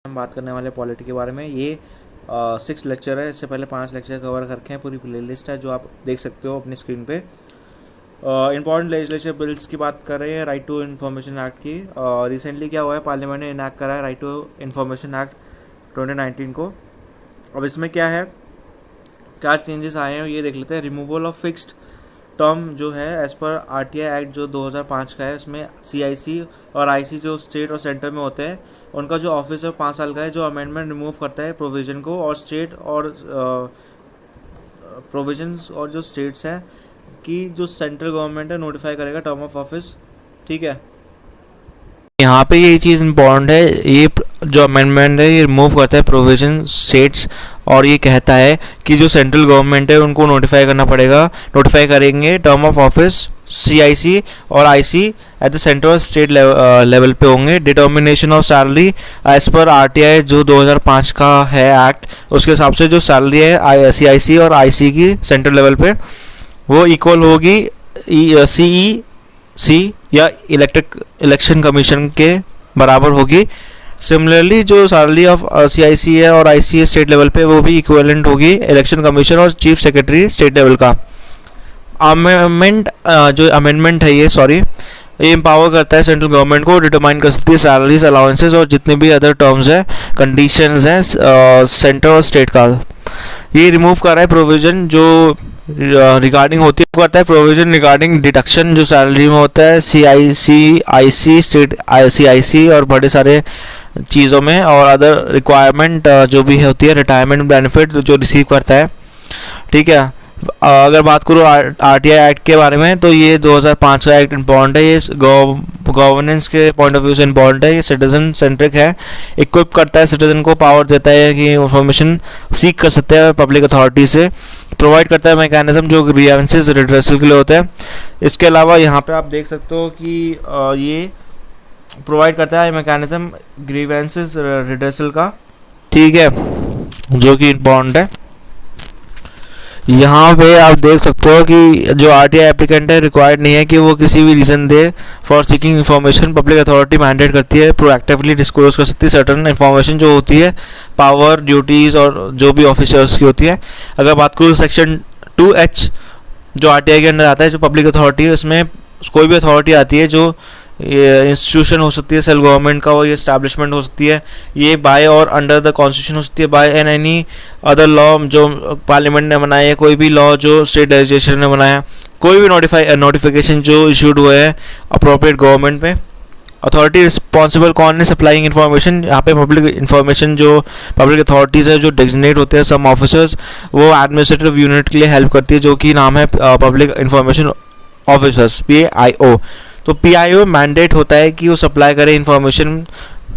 हम बात करने वाले पॉलिटी के बारे में। ये 6 लेक्चर है, इससे पहले 5 लेक्चर कवर करके हैं। पूरी प्लेलिस्ट है जो आप देख सकते हो अपनी स्क्रीन पे। इंपॉर्टेंट लेजिस्लेटिव बिल्स की बात कर रहे हैं, राइट टू इन्फॉर्मेशन एक्ट की। रिसेंटली क्या हुआ है, पार्लियामेंट ने इनैक्ट करा है राइट टू इन्फॉर्मेशन एक्ट 2019 को। अब इसमें क्या है, क्या चेंजेस आए हैं ये देख लेते हैं। रिमूवल ऑफ फिक्स्ड टर्म जो है एज पर आरटीआई एक्ट जो 2005 का है, उसमें सीआईसी और आईसी जो स्टेट और सेंटर में होते हैं उनका जो ऑफिस है 5 साल का है। जो अमेंडमेंट रिमूव करता है प्रोविजन को, और स्टेट और प्रोविजंस और जो स्टेट्स हैं कि जो सेंट्रल गवर्नमेंट है नोटिफाई करेगा टर्म ऑफ ऑफिस। ठीक है, यहाँ पे ये चीज़ इम्पोर्टेंट है। ये जो अमेंडमेंट है ये रिमूव करता है प्रोविजन स्टेट्स, और ये कहता है कि जो सेंट्रल गवर्नमेंट है उनको नोटिफाई करना पड़ेगा, नोटिफाई करेंगे टर्म ऑफ ऑफिस सीआईसी और IC at the central state level पे होंगे। Determination of salary as per RTI जो 2005 का है एक्ट, उसके हिसाब से जो सैलरी है सीआईसी और आईसी की सेंट्रल लेवल पे वो इक्वल होगी सीई सी या इलेक्शन कमीशन के बराबर होगी। सिमिलरली जो सैलरी ऑफ सीआईसी है और आईसी स्टेट लेवल पे वो भी इक्विवेलेंट होगी इलेक्शन कमीशन और चीफ सेक्रेटरी स्टेट लेवल का। अमेंडमेंट है ये एम्पावर करता है सेंट्रल गवर्नमेंट को, डिटरमाइन कर सकती है सैलरीज अलाउंसेस और जितने भी अदर टर्म्स है कंडीशंस हैं सेंटर और स्टेट का। ये रिमूव कर रहा है प्रोविजन जो रिगार्डिंग होती है, करता है प्रोविजन रिगार्डिंग डिडक्शन जो सैलरी में होता है सीआईसी आईसी स्टेट सीआईसी और बड़े सारे चीज़ों में, और अदर रिक्वायरमेंट जो भी होती है रिटायरमेंट बेनिफिट जो रिसीव करता है। ठीक है, अगर बात करूँ आरटीआई एक्ट के बारे में तो ये 2005 का एक्ट इम्पॉर्टेंट है। ये गवर्नेंस के पॉइंट ऑफ व्यू से इम्पॉर्टेंट है। ये सिटीजन सेंट्रिक है, इक्विप करता है सिटीजन को, पावर देता है कि इंफॉर्मेशन सीख कर सकते हैं पब्लिक अथॉरिटी से, प्रोवाइड करता है मैकेनिज्म जो ग्रीवेंसेस रिड्रेसल के लिए होते हैं। इसके अलावा यहाँ पे आप देख सकते हो कि ये प्रोवाइड करता है मैकेनिज्म ग्रीवेंसेस रिड्रेसल का। ठीक है, जो कि इम्पॉर्टेंट है। यहाँ पे आप देख सकते हो कि जो आरटीआई एप्लीकेंट है रिक्वायर्ड नहीं है कि वो किसी भी reason they for seeking information. Public authority mandate करती है, प्रोएक्टिवली डिस्क्लोज कर सकती है सर्टन इन्फॉर्मेशन जो होती है, पावर ड्यूटीज़ और जो भी ऑफिसर्स की होती है। अगर बात करूँ सेक्शन 2H जो आरटीआई के अंदर आता है, जो पब्लिक अथॉरिटी है, उसमें कोई भी अथॉरिटी आती है जो ये इंस्टीट्यूशन हो सकती है सेल्फ गवर्नमेंट का, वो ये इस्टेब्लिशमेंट हो सकती है, ये बाय और अंडर द कॉन्स्टिट्यूशन हो सकती है, by an any other law जो पार्लियामेंट ने बनाया है, कोई भी लॉ जो स्टेट लेजिस्लेचर ने बनाया, कोई भी नोटिफिकेशन जो इशूड हुए हैं अप्रोप्रिएट गवर्नमेंट में। अथॉरिटी रिस्पॉन्सिबल कौन है सप्लाइंग इन्फॉर्मेशन, यहाँ पे पब्लिक इन्फॉर्मेशन जो पब्लिक अथॉरिटीज़ है जो डेजिग्नेट होते हैं सम ऑफिसर्स, वो एडमिनिस्ट्रेटिव यूनिट के लिए हेल्प करती है जो कि नाम है पब्लिक इन्फॉर्मेशन ऑफिसर्स PIO। तो PIO मैंडेट होता है कि वो सप्लाई करे इन्फॉर्मेशन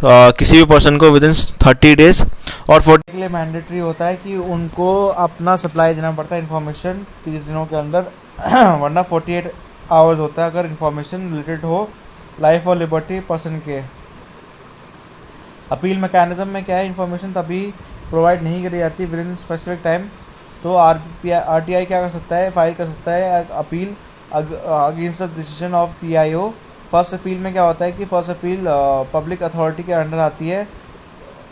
किसी भी पर्सन को विद इन 30 डेज, और 40 के लिए मैंडेटरी होता है कि उनको अपना सप्लाई देना पड़ता है इन्फॉर्मेशन 30 दिनों के अंदर वरना 48 आवर्स होता है अगर इन्फॉर्मेशन रिलेटेड हो लाइफ और लिबर्टी पर्सन के। अपील मैकेनिज्म में क्या है, इन्फॉर्मेशन तभी प्रोवाइड नहीं करी जाती विद इन स्पेसिफिक टाइम, तो आरटीआई क्या कर सकता है, फाइल कर सकता है appeal against the decision of PIO। First appeal में क्या होता है कि फर्स्ट अपील पब्लिक अथॉरिटी के अंडर आती है।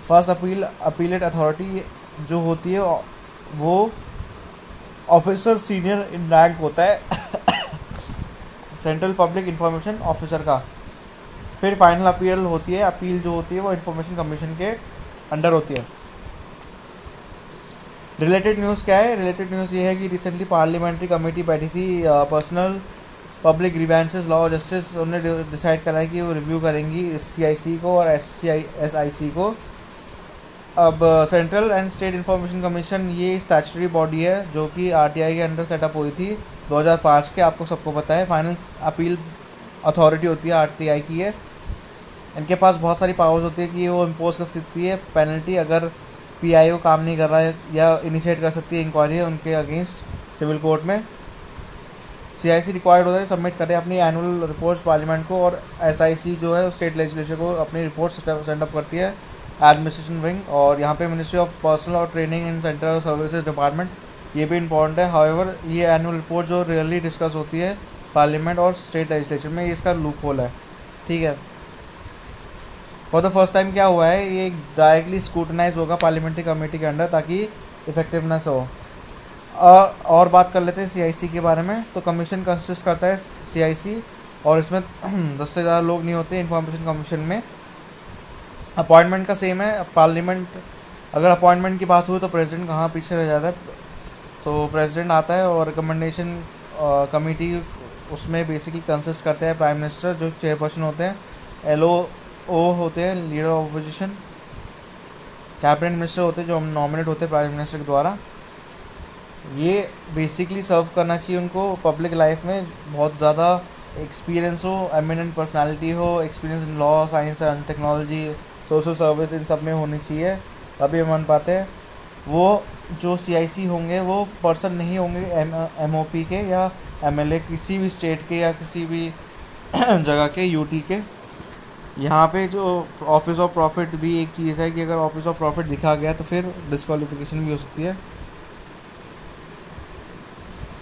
फर्स्ट अपीलेट अथॉरिटी जो होती है वो ऑफिसर सीनियर इन रैंक होता है सेंट्रल पब्लिक इंफॉर्मेशन ऑफिसर का। फिर फाइनल अपील होती है, अपील जो होती है वो इंफॉर्मेशन कमीशन के अंडर होती है। रिलेटेड न्यूज़ क्या है, रिलेटेड न्यूज़ ये है कि रिसेंटली पार्लियामेंट्री कमेटी बैठी थी पर्सनल पब्लिक ग्रीवेंसेस लॉ और जस्टिस, उन्होंने डिसाइड करा है कि वो रिव्यू करेंगी CIC को और SIC को। अब central and state information commission ये स्टैट्यूटरी बॉडी है जो कि आरटीआई के अंडर सेटअप हुई थी 2005 के, आपको सबको पता है। फाइनल अपील अथॉरिटी होती है आरटीआई की है, इनके पास बहुत सारी पावर्स होती है कि वो इम्पोज कर सकती है पेनल्टी अगर PIO काम नहीं कर रहा है, या इनिशिएट कर सकती है इंक्वायरी उनके अगेंस्ट सिविल कोर्ट में। CIC रिक्वायर्ड होता है सबमिट करें अपनी एनुअल रिपोर्ट्स पार्लियामेंट को, और SIC जो है स्टेट लेजिस्लेचर को अपनी रिपोर्ट सेंड अप करती है एडमिनिस्ट्रेशन विंग। और यहाँ पे मिनिस्ट्री ऑफ पर्सनल और training in central services department ये भी इंपॉर्टेंट है। हाउएवर ये एनुअल रिपोर्ट जो रियली डिस्कस होती है पार्लियामेंट और स्टेट लेजिस्लेचर में, ये इसका लूप होल है। ठीक है, फॉर द फर्स्ट टाइम क्या हुआ है, ये डायरेक्टली स्क्रूटनाइज होगा पार्लियामेंट्री कमेटी के अंडर ताकि इफेक्टिवनेस हो। और बात कर लेते हैं सीआईसी के बारे में। तो कमीशन कंसिस्ट करता है सीआईसी, और इसमें 10 से ज़्यादा लोग नहीं होते इंफॉर्मेशन कमीशन में। अपॉइंटमेंट का सेम है। पार्लियामेंट, अगर अपॉइंटमेंट की बात हुई तो प्रेसिडेंट कहाँ पीछे रह जाता है, तो प्रेसिडेंट आता है। और रिकमेंडेशन कमेटी उसमें बेसिकली कंसिस्ट करते हैं प्राइम मिनिस्टर जो चेयरपर्सन होते हैं, एलओ होते हैं leader of opposition, cabinet minister होते हैं जो नॉमिनेट होते हैं प्राइम मिनिस्टर के द्वारा। ये बेसिकली सर्व करना चाहिए उनको पब्लिक लाइफ में, बहुत ज़्यादा एक्सपीरियंस हो, एमिनेंट पर्सनालिटी हो, experience in law, science and technology, social service, इन सब में होनी चाहिए, तभी हम मान पाते हैं। वो जो सीआईसी होंगे वो पर्सन नहीं होंगे एमओपी के या एमएलए किसी भी स्टेट के या किसी भी जगह के, यूटी के। यहाँ पे जो ऑफिस ऑफ प्रॉफिट भी एक चीज़ है कि अगर ऑफिस ऑफ प्रॉफिट दिखा गया तो फिर डिस्क्वालिफिकेशन भी हो सकती है।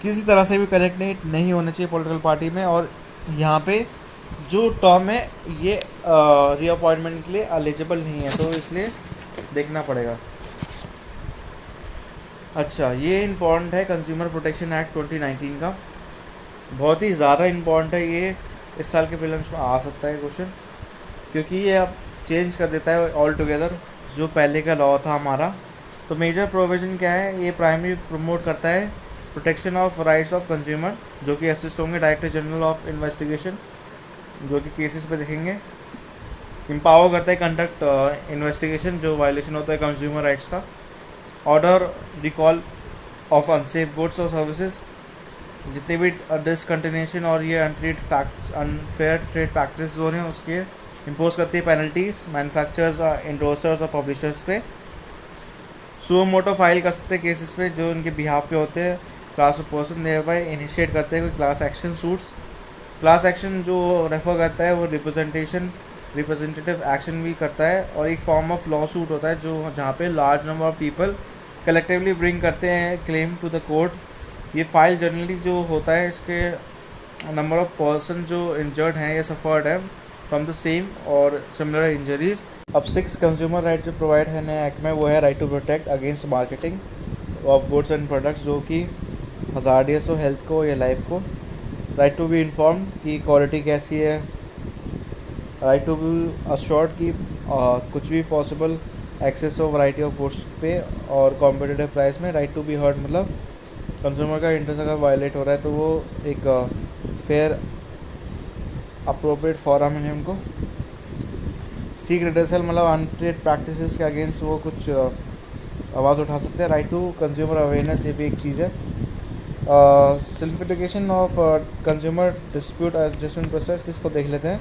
किसी तरह से भी कनेक्ट नहीं होने चाहिए पॉलिटिकल पार्टी में। और यहाँ पे जो टर्म है ये रीअपॉइंटमेंट के लिए एलिजिबल नहीं है, तो इसलिए देखना पड़ेगा। अच्छा, ये इम्पॉर्टेंट है कंज्यूमर प्रोटेक्शन एक्ट 2019 का, बहुत ही ज़्यादा इम्पॉर्टेंट है ये। इस साल के फिल्म्स में आ सकता है क्वेश्चन, क्योंकि ये अब चेंज कर देता है ऑल टुगेदर जो पहले का लॉ था हमारा। तो मेजर प्रोविज़न क्या है, ये प्राइमरी प्रमोट करता है protection of rights of consumer, जो कि असिस्ट होंगे डायरेक्टर जनरल ऑफ इन्वेस्टिगेशन, जो कि केसेस पे देखेंगे। एम्पावर करता है कंडक्ट इन्वेस्टिगेशन जो वायलेशन होता है कंज्यूमर राइट्स का। Order recall of unsafe goods और सर्विसेज, जितने भी डिसकंटिन्यूशन और ये अनफेयर ट्रेड प्रैक्टिस हो रहे हैं उसके इम्पोज करती है पेनल्टीज मैन्युफैक्चरर्स, इंडोर्सर्स और पब्लिशर्स पे। सो मोटो फाइल कर सकते हैं केसेस पे जो उनके बिहाफ पे होते हैं। क्लास ऑफ पर्सन देयर बाय इनिशिएट करते हैं कोई class action suits. Class action जो रेफर करता है वो रिप्रेजेंटेटिव एक्शन भी करता है, और एक फॉर्म ऑफ लॉ सूट होता है जो जहाँ पे large number of people collectively bring करते हैं क्लेम टू द कोर्ट। ये फाइल जनरली जो होता है इसके नंबर ऑफ पर्सन जो इंजर्ड हैं या सफर्ड है फ्रॉम द सेम और सिमिलर इंजरीज। अब 6 कंज्यूमर राइट जो प्रोवाइड है नए एक्ट में वो है right to protect against marketing of goods and products जो कि हजार्डियस हो हेल्थ को या लाइफ को। राइट टू बी इन्फॉर्म कि क्वालिटी कैसी है। राइट टू बी अश्योर्ड कि कुछ भी पॉसिबल एक्सेस हो वैरायटी ऑफ गुड्स पे और कॉम्पिटिटिव प्राइस में। राइट टू बी हर्ड मतलब कंज्यूमर का इंटरेस्ट अगर वायलेट हो रहा है तो वो एक फेयर अप्रोप्रिएट फॉरम है उनको। सीक रिड्रेसल मतलब अनट्रेड प्रैक्टिसेस के अगेंस्ट वो कुछ आवाज़ उठा सकते हैं। राइट टू कंज्यूमर अवेयरनेस ये भी एक चीज़ है। Simplification of consumer dispute adjustment process, इसको देख लेते हैं।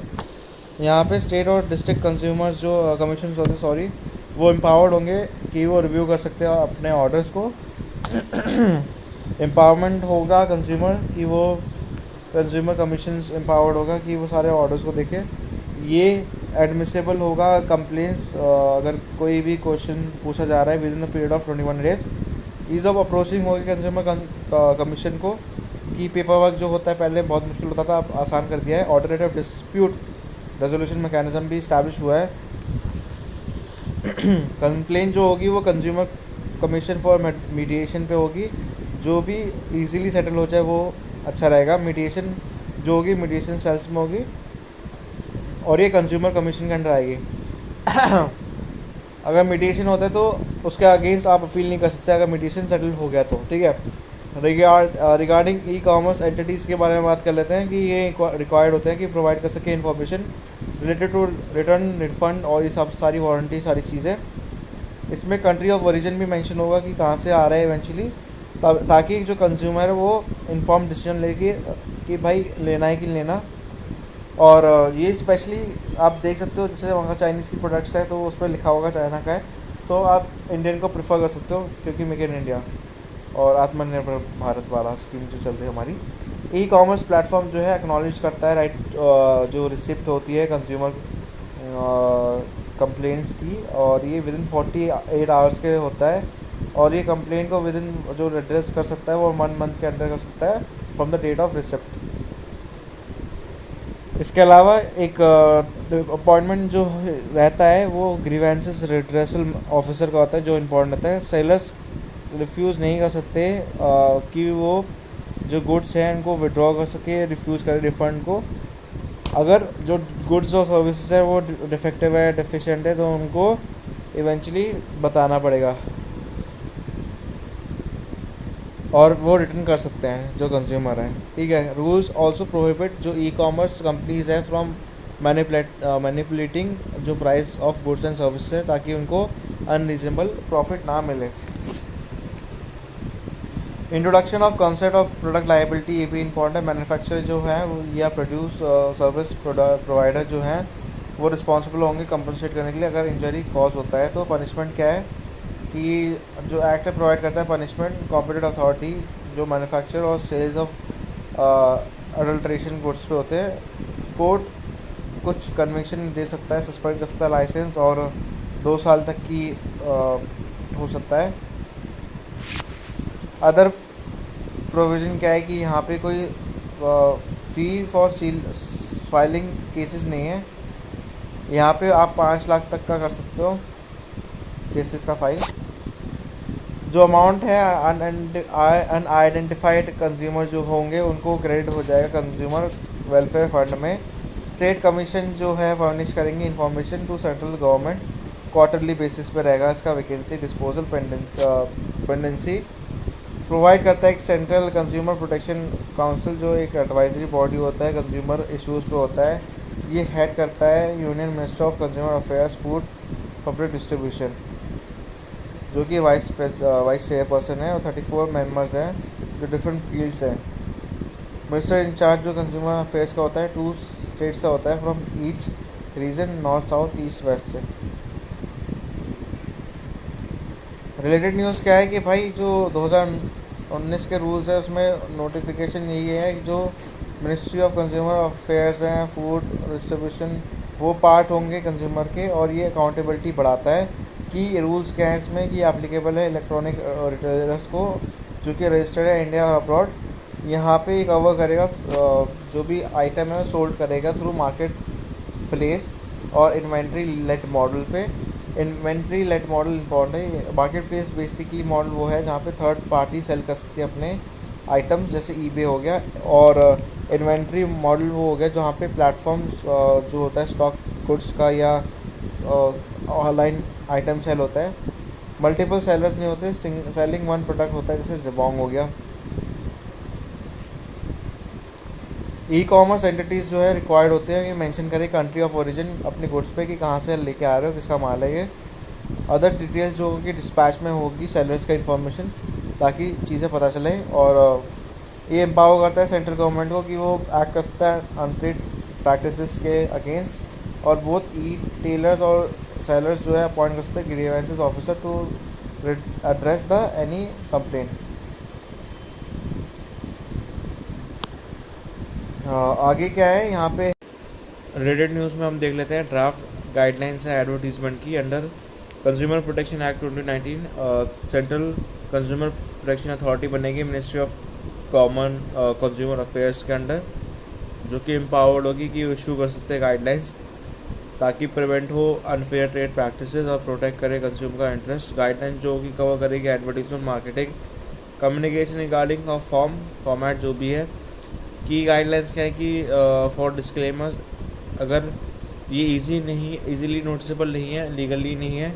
यहाँ पे स्टेट और डिस्ट्रिक्ट कंज्यूमर्स जो कमीशन होते हैं सॉरी वो एम्पावर्ड होंगे कि वो रिव्यू कर सकते हैं अपने ऑर्डर्स को। एम्पावरमेंट होगा कंज्यूमर कि वो कंज्यूमर कमीशन एम्पावर्ड होगा कि वो सारे ऑर्डर्स को देखे। ये एडमिसेबल होगा कंप्लेंट्स अगर कोई भी क्वेश्चन पूछा जा रहा है with in the period of 21 days. Ease of approaching होगी कंज्यूमर कमीशन को कि पेपर वर्क जो होता है पहले बहुत मुश्किल होता था अब आसान कर दिया है। ऑल्टरनेटिव डिस्प्यूट रेजोल्यूशन मैकेनिज्म भी इस्टेब्लिश हुआ है। कंप्लेंट जो होगी वो कंज्यूमर कमीशन फॉर मीडिएशन पे होगी, जो भी इजीली सेटल हो जाए वो अच्छा रहेगा। मीडिएशन जो होगी मीडिएशन सेल्स में होगी और ये कंज्यूमर कमीशन के अंडर आएगी। अगर मीडिएशन होता है तो उसके अगेंस्ट आप अपील नहीं कर सकते अगर मीडिएशन सेटल हो गया तो, ठीक है। रिगार्डिंग ई कॉमर्स एंटिटीज़ के बारे में बात कर लेते हैं कि ये रिक्वायर्ड होते हैं कि प्रोवाइड कर सके information related to return refund और ये सब सारी वारंटी सारी चीज़ें। इसमें कंट्री ऑफ ओरिजिन भी मेंशन होगा कि कहाँ से आ रहा है इवेंचुअली, ताकि जो कंज्यूमर है वो इन्फॉर्म डिसीजन लेके कि भाई लेना है कि लेना। और ये स्पेशली आप देख सकते हो जैसे वहाँ चाइनीज़ की प्रोडक्ट्स है तो उस पर लिखा होगा चाइना का है तो आप इंडियन को प्रेफर कर सकते हो क्योंकि मेक इन इंडिया और आत्मनिर्भर भारत वाला स्कीम जो चल रही है हमारी। ई कॉमर्स प्लेटफॉर्म जो है एक्नॉलेज करता है राइट जो रिसिप्ट होती है कंज्यूमर कंप्लेंट्स की, और ये विद इन 48 आवर्स के होता है। और ये कंप्लेंट को विद इन जो एड्रेस कर सकता है वो 1 मंथ के अंदर कर सकता है from the date of receipt. इसके अलावा एक अपॉइंटमेंट जो रहता है वो ग्रीवेंसेस रिड्रेसल ऑफिसर का होता है, जो इम्पोर्टेंट रहता है। सेलर्स रिफ्यूज़ नहीं कर सकते कि वो जो गुड्स हैं उनको विड्रॉ कर सके, रिफ्यूज़ करे रिफ़ंड को। अगर जो गुड्स और सर्विसेज है वो डिफेक्टिव है, डिफिशेंट है, तो उनको इवेंचुअली बताना पड़ेगा और वो रिटर्न कर सकते हैं जो कंज्यूमर है। ठीक है। रूल्स ऑल्सो प्रोहिबिट जो ई कॉमर्स कंपनीज है फ्रॉम मैनिपुलेटिंग जो price of goods and services है, ताकि उनको अनरीजनेबल प्रॉफिट ना मिले। Introduction of concept of product liability, ये भी इंपॉर्टेंट है। मैन्युफैक्चरर जो है या प्रोड्यूस सर्विस प्रोवाइडर जो हैं वो रिस्पॉन्सिबल होंगे कंपनसेट करने के लिए अगर इंजरी कॉज होता है। तो पनिशमेंट क्या है कि जो एक्ट प्रोवाइड करता है पनिशमेंट, कॉम्पिटेंट अथॉरिटी जो मैन्युफैक्चर और सेल्स ऑफ अडल्ट्रेशन गुड्स पे होते हैं, कोर्ट कुछ कन्विक्शन दे सकता है, सस्पेंड कर सकता है लाइसेंस, और 2 साल तक की हो सकता है। अदर प्रोविज़न क्या है कि यहाँ पे कोई फ़ी फॉर सील फाइलिंग केसेस नहीं है। यहाँ पे आप 5 लाख तक का कर सकते हो केसेस का फाइल। जो अमाउंट है अनआइडेंटिफाइड कंज्यूमर जो होंगे उनको क्रेडिट हो जाएगा कंज्यूमर वेलफेयर फंड में। स्टेट कमीशन जो है फर्निश करेंगे information to central government, quarterly basis पे रहेगा इसका वैकेंसी डिस्पोजल पेंडेंसी। प्रोवाइड करता है एक सेंट्रल कंज्यूमर प्रोटेक्शन काउंसिल जो एक एडवाइजरी बॉडी होता है कंज्यूमर इश्यूज़ पे होता है। ये हेड करता है union minister of consumer affairs food public distribution, जो कि वाइस चेयरपर्सन है, और 34 मेंबर्स हैं जो डिफरेंट फील्ड्स हैं। मिनिस्टर इंचार्ज जो कंज्यूमर अफेयर्स का होता है 2 स्टेट से होता है, from each reason, north south east west से। रिलेटेड न्यूज़ क्या है कि भाई जो 2019 के रूल्स है उसमें नोटिफिकेशन यही है कि जो मिनिस्ट्री ऑफ कंज्यूमर अफेयर्स हैं, फूड डिस्ट्रीब्यूशन, वो पार्ट होंगे कंज्यूमर के, और ये अकाउंटेबिलिटी बढ़ाता है कि रूल्स क्या है इसमें कि एप्लीकेबल है इलेक्ट्रॉनिक रिटेलर्स को जो कि रजिस्टर्ड है इंडिया और अब्रॉड। यहाँ पे ये कवर करेगा जो भी आइटम है सोल्ड करेगा थ्रू मार्केट प्लेस और इन्वेंट्री लेट मॉडल पे। इन्वेंट्री लेट मॉडल इंपॉर्टेंट है। मार्केट प्लेस बेसिकली मॉडल वो है जहाँ पे थर्ड पार्टी सेल कर सकती है अपने आइटम्स, जैसे ईबे हो गया, और इन्वेंट्री मॉडल वो हो गया जहाँ पे प्लेटफॉर्म्स जो होता है स्टॉक गुड्स का या ऑनलाइन आइटम सेल होता है। मल्टीपल सेलर्स नहीं होते, सेलिंग वन प्रोडक्ट होता है, जैसे जबोंग हो गया। ई कॉमर्स एंटिटीज़ जो है रिक्वायर्ड होते हैं ये मेंशन करें कंट्री ऑफ ओरिजिन अपने गुड्स पे कि कहाँ से लेके आ रहे हो, किसका माल है ये। अदर डिटेल्स जो होंगी डिस्पैच में होगी सेलर्स का इन्फॉर्मेशन, ताकि चीज़ें पता चले। और ये एम्पावर करता है सेंट्रल गवर्नमेंट को कि वो एक्ट कर सकता है अनट्रेड प्रैक्टिसेस के अगेंस्ट, और बोथ ई टेलर्स और सेलर्स जो है अपॉइंट कर सकते हैं grievances officer to address the any complaint. आगे क्या है यहाँ पे रिलेटेड न्यूज़ में हम देख लेते हैं। ड्राफ्ट गाइडलाइंस है एडवर्टीजमेंट की under consumer protection act 2019। Central consumer protection authority बनेगी ministry of common consumer affairs के अंडर, जो कि एम्पावर्ड होगी कि इशू कर सकते हैं गाइडलाइंस ताकि प्रिवेंट हो अनफेयर ट्रेड प्रैक्टिसेस और प्रोटेक्ट करे कंज्यूमर का इंटरेस्ट। गाइडलाइन जो कि कवर करेगी advertisement, marketing, communication regarding of format जो भी है। की गाइडलाइंस क्या है कि फॉर डिस्क्लेमर्स, अगर ये इजीली नोटिसेबल नहीं है, लीगली नहीं है,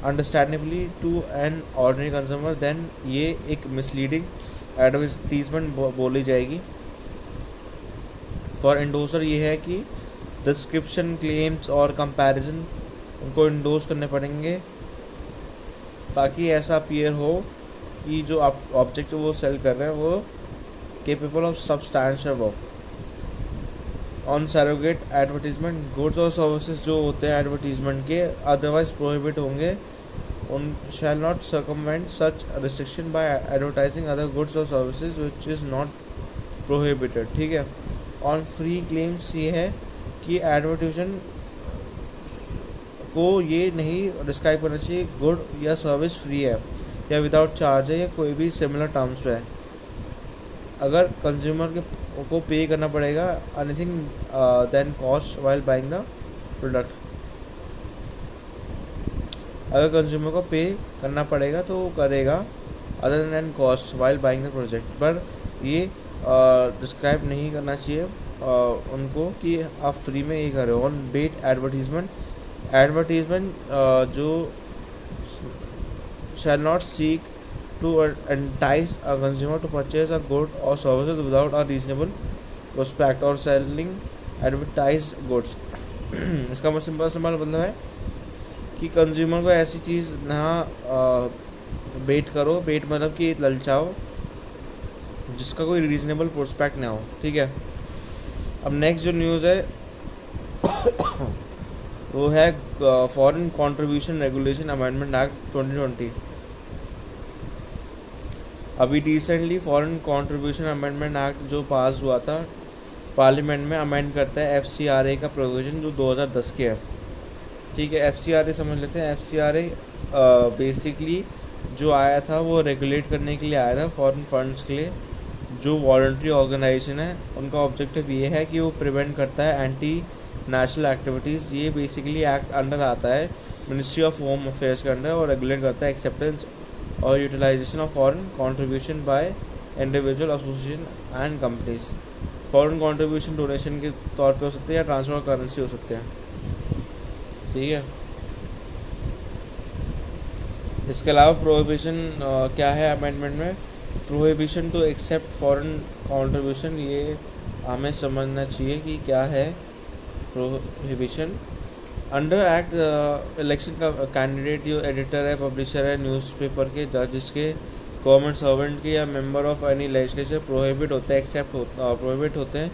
understandably to an ordinary consumer, then ये एक मिसलीडिंग एडवर्टीजमेंट बोली जाएगी। फॉर इंडोसर ये है कि डिस्क्रिप्शन, क्लेम्स और कंपैरिजन उनको इंडोर्स करने पड़ेंगे ताकि ऐसा अपीयर हो कि जो ऑब्जेक्ट वो सेल कर रहे हैं वो capable of substantial work on surrogate advertisement। Goods और सर्विसेज जो होते हैं एडवर्टीजमेंट के अदरवाइज प्रोहिबिट होंगे, उन shall not circumvent such restriction by advertising other goods और services which is not prohibited. ठीक है। ऑन फ्री क्लेम्स ये है कि एडवर्टीजमेंट को ये नहीं डिस्क्राइब करना चाहिए गुड या सर्विस फ्री है या विदाउट चार्ज है या कोई भी सिमिलर टर्म्स पे है। अगर कंज्यूमर के को पे करना पड़ेगा anything then cost while buying the product. अगर कंज्यूमर को पे करना पड़ेगा तो वो करेगा other than cost while buying the project, पर ये डिस्क्राइब नहीं करना चाहिए उनको कि आप फ्री में ये कर रहे हो। ऑन बेट एडवर्टीजमेंट जो shall not seek to entice a consumer to purchase a good or services without a reasonable prospect or selling advertised goods। इसका सिंपल सिंपल मतलब है कि कंज्यूमर को ऐसी चीज़ ना बेट करो, बेट मतलब कि ललचाओ जिसका कोई रीजनेबल प्रोस्पेक्ट ना हो। ठीक है, अब नेक्स्ट जो न्यूज़ है वो है foreign contribution regulation amendment act 2020। अभी recently foreign contribution amendment act जो पास हुआ था पार्लियामेंट में, अमेंड करता है FCRA का प्रोविजन जो 2010 के है। ठीक है, FCRA समझ लेते हैं। FCRA बेसिकली जो आया था वो रेगुलेट करने के लिए आया था फॉरेन फंड्स के लिए। जो वॉलंटरी ऑर्गेनाइजेशन है उनका ऑब्जेक्टिव ये है कि वो प्रिवेंट करता है एंटी नेशनल एक्टिविटीज़। ये बेसिकली एक्ट अंडर आता है मिनिस्ट्री ऑफ होम अफेयर्स के अंडर और रेगुलेट करता है एक्सेप्टेंस और utilization of foreign contribution by individual association and companies. Foreign contribution donation के तौर पे हो सकते हैं या ट्रांसफर करेंसी हो सकते हैं। ठीक है, इसके अलावा प्रोहिबिशन क्या है अमेंडमेंट में? Prohibition to accept foreign contribution, ये हमें समझना चाहिए कि क्या है प्रोहिबिशन। अंडर एक्ट इलेक्शन का कैंडिडेट जो एडिटर है, पब्लिशर है न्यूज़पेपर के, जज के, गवर्नमेंट सर्वेंट के या member of any legislature prohibit होते हैं प्रोहिबिट होते हैं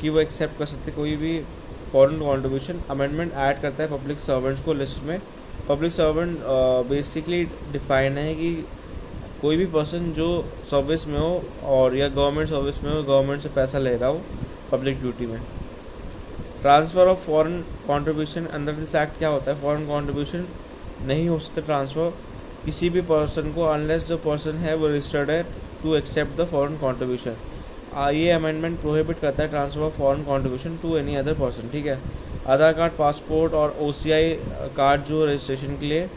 कि वो एक्सेप्ट कर सकते कोई भी फॉरेन कंट्रीब्यूशन। अमेंडमेंट ऐड करता है पब्लिक सर्वेंट्स को लिस्ट में। पब्लिक सर्वेंट बेसिकली डिफाइन है कि कोई भी पर्सन जो सर्विस में हो और या गवर्नमेंट सर्विस में हो, गवर्नमेंट से पैसा ले रहा हो पब्लिक ड्यूटी में। Transfer of foreign contribution under this act क्या होता है? फॉरेन कंट्रीब्यूशन नहीं हो सकता ट्रांसफ़र किसी भी पर्सन को अनलेस जो पर्सन है वो रजिस्टर्ड है to accept the foreign contribution. ये अमेंडमेंट प्रोहिबिट करता है transfer of foreign contribution to any other person. ठीक है, आधार कार्ड, पासपोर्ट और OCI कार्ड जो रजिस्ट्रेशन के लिए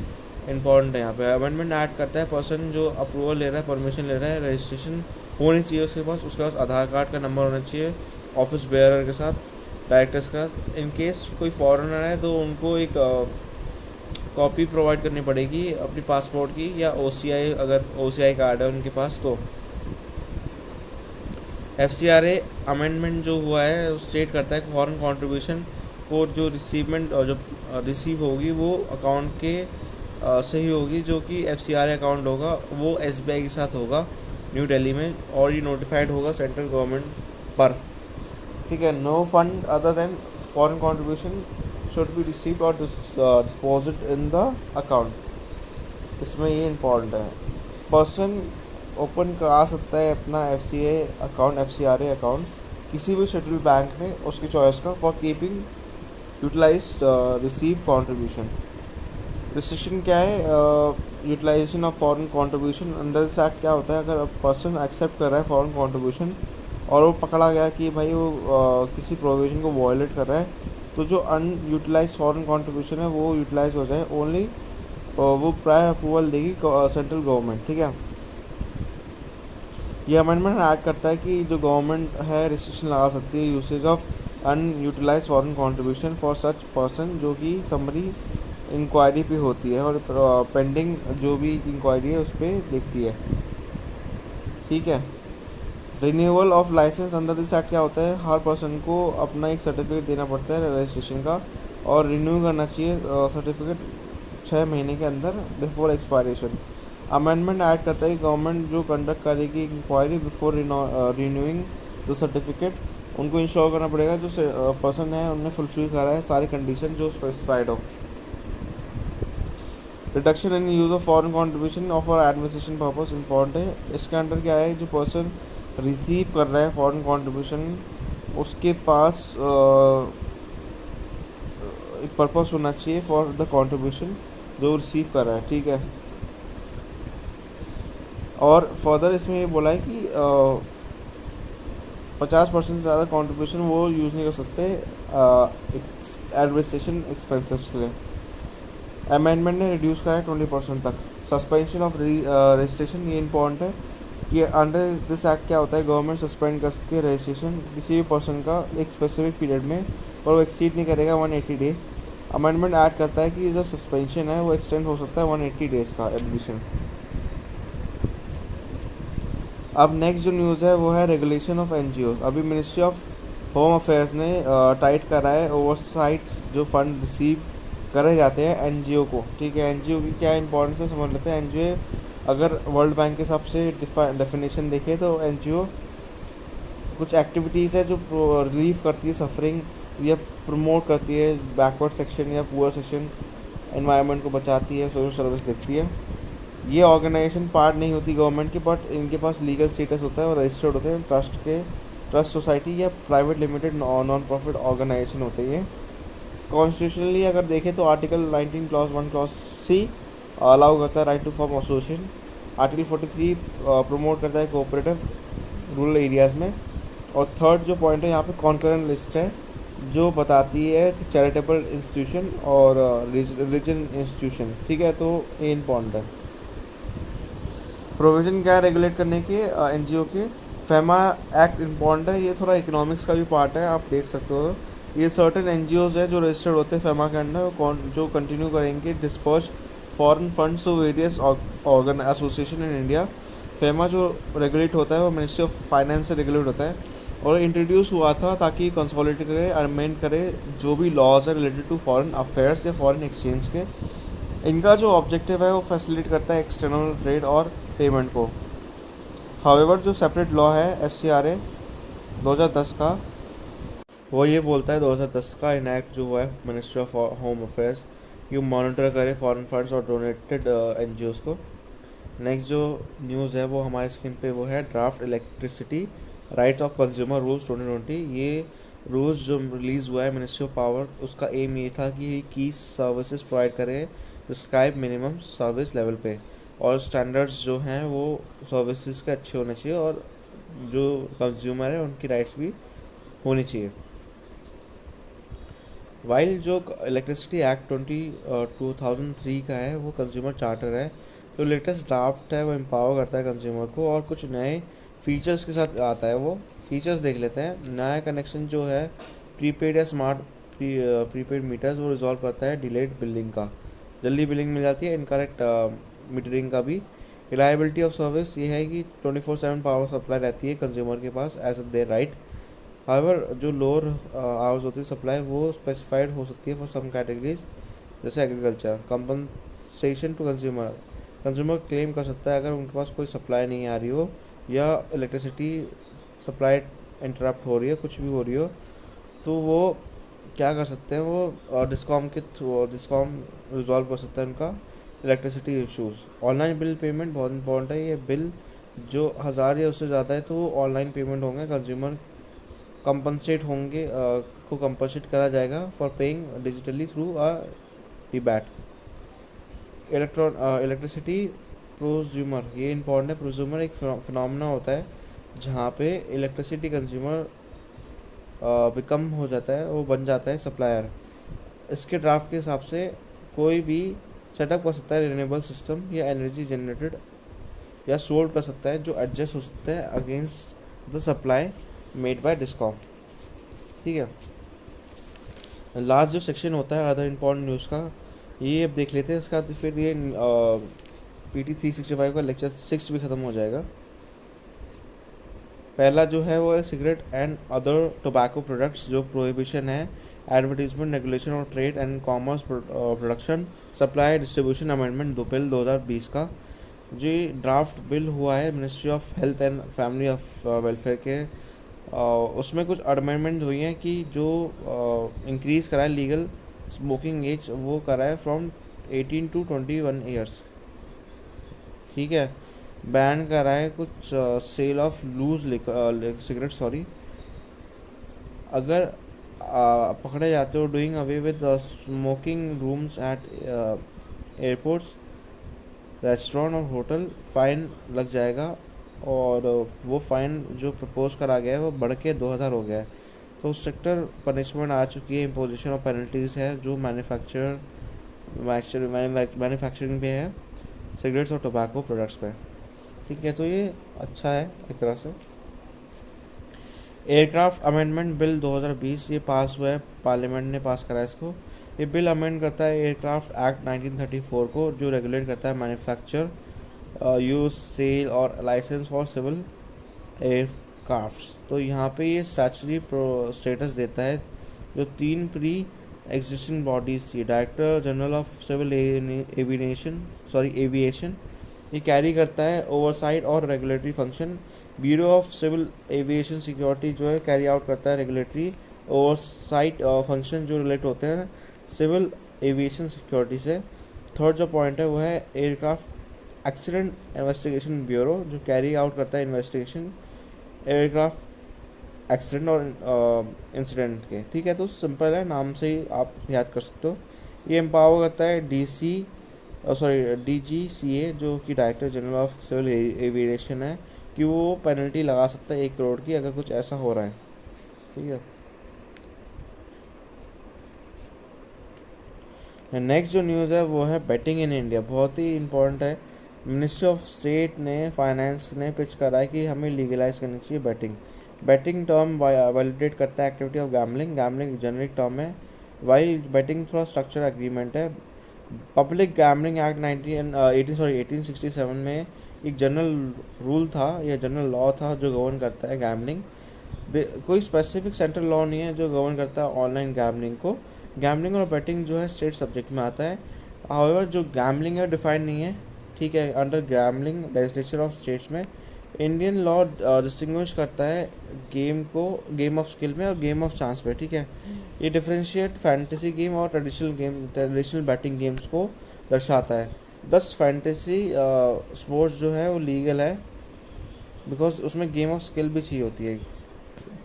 इंपॉर्टेंट है। यहाँ पे अमेंडमेंट ऐड करता है पर्सन जो अप्रूवल ले रहा है, परमिशन ले रहा है, रजिस्ट्रेशन होनी चाहिए उसके पास आधार कार्ड का नंबर होना चाहिए ऑफिस बेयरर के साथ, डायरेक्टर्स का। इन केस कोई फॉरेनर है तो उनको एक कॉपी प्रोवाइड करनी पड़ेगी अपनी पासपोर्ट की या OCI, अगर OCI कार्ड है उनके पास तो। FCRA अमेंडमेंट जो हुआ है वो स्टेट करता है कि फॉरेन कंट्रीब्यूशन को जो रिसीव होगी वो अकाउंट के से ही होगी, जो कि FCRA अकाउंट होगा वो SBI के साथ होगा न्यू दिल्ली में, और ये नोटिफाइड होगा सेंट्रल गवर्नमेंट पर। ठीक है, no fund other than foreign contribution should be received और डिस्पोज्ड इन द अकाउंट। इसमें ये इम्पॉर्टेंट है। पर्सन ओपन करा सकता है अपना FCRA अकाउंट किसी भी शेड्यूल बैंक में उसकी चॉइस का for keeping utilized receive contribution. Restriction क्या है? Utilization of foreign contribution under this act क्या होता है? अगर पर्सन एक्सेप्ट कर रहा है फॉरेन कंट्रीब्यूशन और वो पकड़ा गया कि भाई वो किसी प्रोविजन को वायलेट कर रहा है, तो जो अनयूटिलाइज फॉरेन कंट्रीब्यूशन है वो यूटिलाइज हो जाए ओनली, वो प्रायर अप्रूवल देगी सेंट्रल गवर्नमेंट। ठीक है, ये अमेंडमेंट ऐड करता है कि जो गवर्नमेंट है रिस्ट्रिक्शन लगा सकती है usage of unutilise foreign contribution for such person, जो कि समरी इंक्वायरी पे होती है और पेंडिंग जो भी इंक्वायरी है उस पर देखती है। ठीक है, renewal of licence under this act क्या होता है? हर पर्सन को अपना एक सर्टिफिकेट देना पड़ता है रजिस्ट्रेशन का और रिन्यू करना चाहिए सर्टिफिकेट 6 महीने के अंदर बिफोर एक्सपायरेशन। अमेंडमेंट ऐड करता है कि गवर्नमेंट जो कंडक्ट करेगी inquiry before renewing the certificate, उनको इंश्योर करना पड़ेगा जो पर्सन है उनने फुलफिल करा है सारी कंडीशन जो स्पेसिफाइड हो। Reduction in use of foreign contribution of for administration purpose important है। इसके अंडर क्या है? जो पर्सन रिसीव कर रहा है फॉरेन कंट्रीब्यूशन उसके पास एक पर्पस होना चाहिए फॉर द कंट्रीब्यूशन जो रिसीव कर रहा है। ठीक है, और फर्दर इसमें ये बोला है कि 50% से ज़्यादा कंट्रीब्यूशन वो यूज़ नहीं कर सकते एडमिनिस्ट्रेशन एक्सपेंसेस के लिए। अमेंडमेंट ने रिड्यूस करा है 20% तक। सस्पेंशन ऑफ रजिस्ट्रेशन, ये इंपॉर्टेंट है कि अंडर दिस एक्ट क्या होता है, गवर्नमेंट सस्पेंड कर सकती है रजिस्ट्रेशन किसी भी पर्सन का एक स्पेसिफिक पीरियड में, पर वो एक्सीड नहीं करेगा 180 डेज। अमेंडमेंट ऐड करता है कि जो सस्पेंशन है वो एक्सटेंड हो सकता है 180 डेज का एडमिशन। अब नेक्स्ट जो न्यूज़ है वो है रेगुलेशन ऑफ एनजीओ। अभी मिनिस्ट्री ऑफ होम अफेयर्स ने टाइट करा है ओवरसाइट्स जो फंड रिसीव करे जाते हैं एनजीओ को। ठीक है, एनजीओ की क्या इंपॉर्टेंस है समझ लेते हैं। एनजीओ अगर वर्ल्ड बैंक के हिसाब से डेफिनेशन देखें तो एनजीओ कुछ एक्टिविटीज़ है जो रिलीफ करती है सफरिंग या प्रमोट करती है बैकवर्ड सेक्शन या पुअर सेक्शन, एनवायरनमेंट को बचाती है, सोशल सर्विस देती है। ये ऑर्गेनाइजेशन पार्ट नहीं होती गवर्नमेंट की, बट इनके पास लीगल स्टेटस होता है और रजिस्टर्ड होते हैं ट्रस्ट सोसाइटी या private limited non profit organization होते हैं। कॉन्स्टिट्यूशनली अगर देखें तो article 19 clause 1 clause C allow करता है right to form association. Article 43 promote करता है कोऑपरेटिव रूरल एरियाज़ में। और थर्ड जो पॉइंट है यहाँ पे कॉन्करेंट लिस्ट है जो बताती है कि चैरिटेबल इंस्टीट्यूशन और रिलीजन इंस्टीट्यूशन। ठीक है, तो ये इम्पॉर्टेंट है। प्रोविज़न क्या है रेगुलेट करने के एनजीओ के। फेमा एक्ट इम्पॉर्टेंट है, ये थोड़ा इकोनॉमिक्स का भी पार्ट है, आप देख सकते हो। ये सर्टेन एनजीओज है जो रजिस्टर्ड होते हैं फेमा के अंडर, जो कंटिन्यू करेंगे disperse foreign funds to various organ association in India. FEMA जो रेगुलेट होता है वो मिनिस्ट्री ऑफ फाइनेंस से रेगुलेट होता है और इंट्रोड्यूस हुआ था ताकि कंसोलिडेट करे, अमेंड करे जो भी लॉज है रिलेटेड टू फॉरेन अफेयर्स या फॉरेन एक्सचेंज के। इनका जो ऑब्जेक्टिव है वो फैसिलिटेट करता है एक्सटर्नल ट्रेड और पेमेंट को। हाउएवर जो सेपरेट लॉ है FCRA 2010 का, वो ये बोलता है 2010 का इनैक्ट जो हुआ है मिनिस्ट्री ऑफ होम अफेयर्स कि मॉनिटर करे फॉरेन फंड्स और डोनेटेड एनजीओज़ को। नेक्स्ट जो न्यूज़ है वो हमारे स्क्रीन पे वो है draft electricity rights of consumer rules 2020। ये रूल्स जो रिलीज़ हुआ है मिनिस्ट्री ऑफ पावर, उसका एम ये था कि की सर्विसेज प्रोवाइड करें प्रिस्क्राइब मिनिमम सर्विस लेवल पे, और स्टैंडर्ड्स जो हैं वो सर्विसेज के अच्छे होने चाहिए और जो कंज्यूमर है उनकी राइट्स भी होनी चाहिए। वाइल जो इलेक्ट्रिसिटी एक्ट 2003 का है वो कंज्यूमर चार्टर है, जो लेटेस्ट ड्राफ्ट है वो एम्पावर करता है कंज्यूमर को और कुछ नए फीचर्स के साथ आता है। वो फीचर्स देख लेते हैं। नया कनेक्शन जो है प्रीपेड या स्मार्ट प्रीपेड मीटर्स वो रिजॉल्व करता है डिलेड बिलिंग का, जल्दी बिलिंग मिल जाती है। इनकरेक्ट मीटरिंग का भी। रिलायबिलिटी ऑफ सर्विस ये है कि 24/7 पावर सप्लाई रहती है कंज्यूमर के पास एज देयर राइट। हाउएवर जो लोअर आवर्स होती है सप्लाई वो स्पेसिफाइड हो सकती है फॉर सम कैटेगरीज जैसे agriculture. Compensation to consumer, consumer claim कर सकता है अगर उनके पास कोई सप्लाई नहीं आ रही हो या इलेक्ट्रिसिटी सप्लाई इंटरप्ट हो रही है, कुछ भी हो रही हो, तो वो क्या कर सकते हैं, वो डिस्कॉम के थ्रू डिस्कॉम रिजॉल्व कर सकता है उनका electricity issues. Online bill payment बहुत इंपॉर्टेंट है। ये बिल जो 1000 या उससे ज़्यादा है तो वो ऑनलाइन पेमेंट होंगे, कंज्यूमर कंपनसेट होंगे को कंपनसेट करा जाएगा for paying digitally through debit. Electricity prosumer, ये इंपॉर्टेंट है। प्रोज्यूमर एक फिनोमेना होता है जहाँ पे इलेक्ट्रिसिटी कंज्यूमर बिकम हो जाता है, वो बन जाता है सप्लायर। इसके ड्राफ्ट के हिसाब से कोई भी सेटअप कर सकता है रिन्यूएबल सिस्टम या एनर्जी जनरेटेड या सोल्ड कर सकता है जो एडजस्ट हो सकता है against the supply made by discom. ठीक है, लास्ट जो सेक्शन होता है अदर इम्पॉर्टेंट न्यूज़ का, ये अब देख लेते हैं। इसका फिर ये PT 365 का लेक्चर 6 भी ख़त्म हो जाएगा। पहला जो है वो है cigarette and other tobacco products जो प्रोहिबिशन है, एडवर्टीजमेंट रेगुलेशन और trade and commerce production supply distribution amendment bill 2020 का। जी ड्राफ्ट बिल हुआ है ministry of health and family of welfare के। उसमें कुछ अमेंडमेंट हुई हैं कि जो इंक्रीज़ करा है लीगल स्मोकिंग एज, वो करा है फ्रॉम 18 to 21 ईयर्स। ठीक है, बैन करा है कुछ sale of loose cigarette, sorry, अगर पकड़े जाते हो doing away with smoking rooms at airports, restaurant और होटल, फाइन लग जाएगा और वो फ़ाइन जो प्रपोज करा गया है वो बढ़ के 2000 हो गया है। तो स्ट्रिक्टर पनिशमेंट आ चुकी है, इम्पोजिशन ऑफ पेनल्टीज़ है जो मैन्युफैक्चरिंग पे है, सिगरेट्स और टोबैको प्रोडक्ट्स पे। ठीक है, तो ये अच्छा है एक तरह से। एयरक्राफ्ट अमेंडमेंट बिल 2020 ये पास हुआ है, पार्लियामेंट ने पास करा है इसको। ये बिल अमेंड करता है एयरक्राफ्ट एक्ट 1934 को, जो रेगुलेट करता है मैन्युफैक्चर, यूज, सेल और लाइसेंस फॉर सिविल एयरक्राफ्ट्स। तो यहाँ पे ये स्टैचुटरी स्टेटस देता है जो 3 प्री एग्जिस्टिंग बॉडीज थी, director general of civil aviation, ये कैरी करता है ओवरसाइट और regulatory function. Bureau of civil aviation security जो है कैरी आउट करता है रेगुलेटरी ओवरसाइट फंक्शन जो रिलेट होते हैं सिविल एविएशन सिक्योरिटी से। थर्ड जो पॉइंट है वो है एयरक्राफ्ट एक्सीडेंट इन्वेस्टिगेशन ब्यूरो, जो कैरी आउट करता है इन्वेस्टिगेशन एयरक्राफ्ट एक्सीडेंट और इंसिडेंट के। ठीक है, तो सिंपल है, नाम से ही आप याद कर सकते हो। ये एम्पावर करता है DGCA जो कि director general of civil aviation है, कि वो पेनल्टी लगा सकता है 1 करोड़ की अगर कुछ ऐसा हो रहा है। ठीक है, नेक्स्ट जो न्यूज़ है वो है बेटिंग इन इंडिया, बहुत ही इंपॉर्टेंट है। मिनिस्ट्री ऑफ स्टेट ने फाइनेंस ने पिच करा है कि हमें लीगलाइज करनी चाहिए बेटिंग। बेटिंग टर्म वैलिडेट करता है activity of gambling, gambling generic term है, while betting through structure agreement है। पब्लिक गैम्बलिंग एक्ट 1867 में एक जनरल रूल था या जनरल लॉ था जो गवर्न करता है गैम्बलिंग। कोई स्पेसिफिक सेंट्रल लॉ नहीं है जो गवर्न करता है ऑनलाइन गैम्बलिंग को। गैम्बलिंग और बेटिंग जो है स्टेट सब्जेक्ट में आता है। हाउएवर जो गैम्बलिंग है डिफाइंड नहीं है। ठीक है, under gambling legislature of states में इंडियन लॉ डिस्टिंग्विश करता है गेम को गेम ऑफ स्किल में और गेम ऑफ चांस पे। ठीक है, ये डिफ्रेंशिएट फैंटेसी गेम और ट्रेडिशनल बैटिंग गेम्स को दर्शाता है। 10 फैंटेसी स्पोर्ट्स जो है वो लीगल है बिकॉज उसमें गेम ऑफ स्किल भी चाहिए होती है।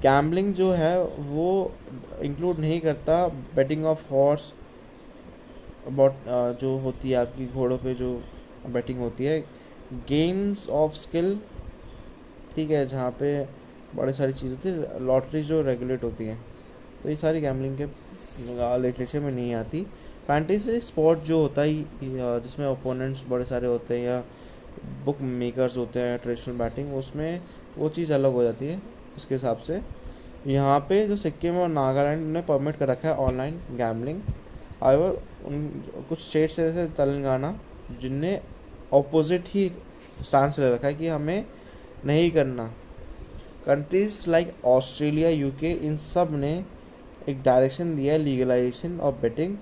गैम्बलिंग जो है वो इंक्लूड नहीं करता बेटिंग ऑफ हॉर्स बॉट जो होती है आपकी घोड़ों पे जो बेटिंग होती है, गेम्स ऑफ स्किल। ठीक है, जहाँ पे बड़ी सारी चीज़ होती है, लॉटरी जो रेगुलेट होती है, तो ये सारी गैम्बलिंग के लिटरेचर में नहीं आती। फैंटेसी स्पोर्ट जो होता है जिसमें ओपोनेंट्स बड़े सारे होते हैं या बुक मेकर्स होते हैं ट्रेडिशनल बैटिंग, उसमें वो चीज़ अलग हो जाती है इसके हिसाब से। यहाँ पे जो सिक्किम और नागालैंड ने परमिट कर रखा है ऑनलाइन गैम्बलिंग। हाउएवर उन कुछ स्टेट्स जैसे तेलंगाना जिनने ऑपोजिट ही स्टांस ले रखा है कि हमें नहीं करना। कंट्रीज लाइक ऑस्ट्रेलिया, यूके, इन सब ने एक डायरेक्शन दिया है legalization of betting.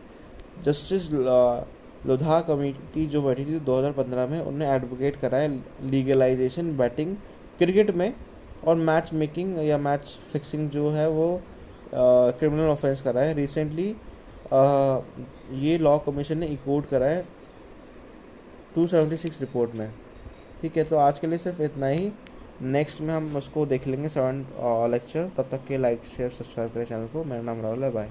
Justice Lodha committee जो बैठी थी 2015 में, उनने एडवोकेट करा है लीगलाइजेशन बैटिंग क्रिकेट में, और मैच मेकिंग या मैच फिक्सिंग जो है वो क्रिमिनल ऑफेंस करा है रिसेंटली। ये लॉ कमीशन ने इकोड करा है 276 रिपोर्ट में। ठीक है, तो आज के लिए सिर्फ इतना ही। नेक्स्ट में हम उसको देख लेंगे 7 लेक्चर। तब तक के लाइक शेयर सब्सक्राइब करें चैनल को। मेरा नाम राहुल है, बाय।